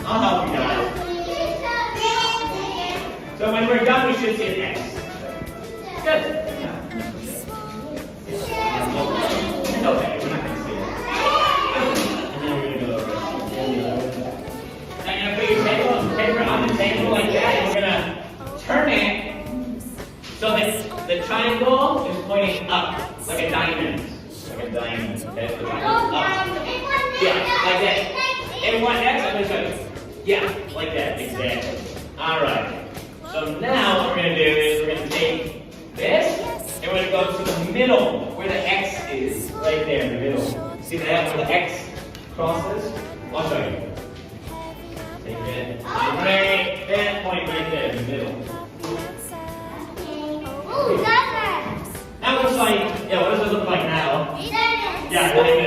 I'll help you guys. So when we're done, we should see an X. Good. It's okay, we're not going to see it. And then we're going to go over. Now you're going to put your paper on the table like that, and we're going to turn it so that the triangle is pointing up, like a diamond. Like a diamond. Okay? The diamond up. Yeah, like that. And one X, I'm going to show you. Yeah, like that, exactly. Alright. So now what we're going to do is we're going to take this and we're going to go to the middle where the X is. Right there in the middle. See that where the X crosses? I'll show you. Take it. Right, that point right there in the middle. Ooh, That looks like, yeah, what does it look like now? Yeah, really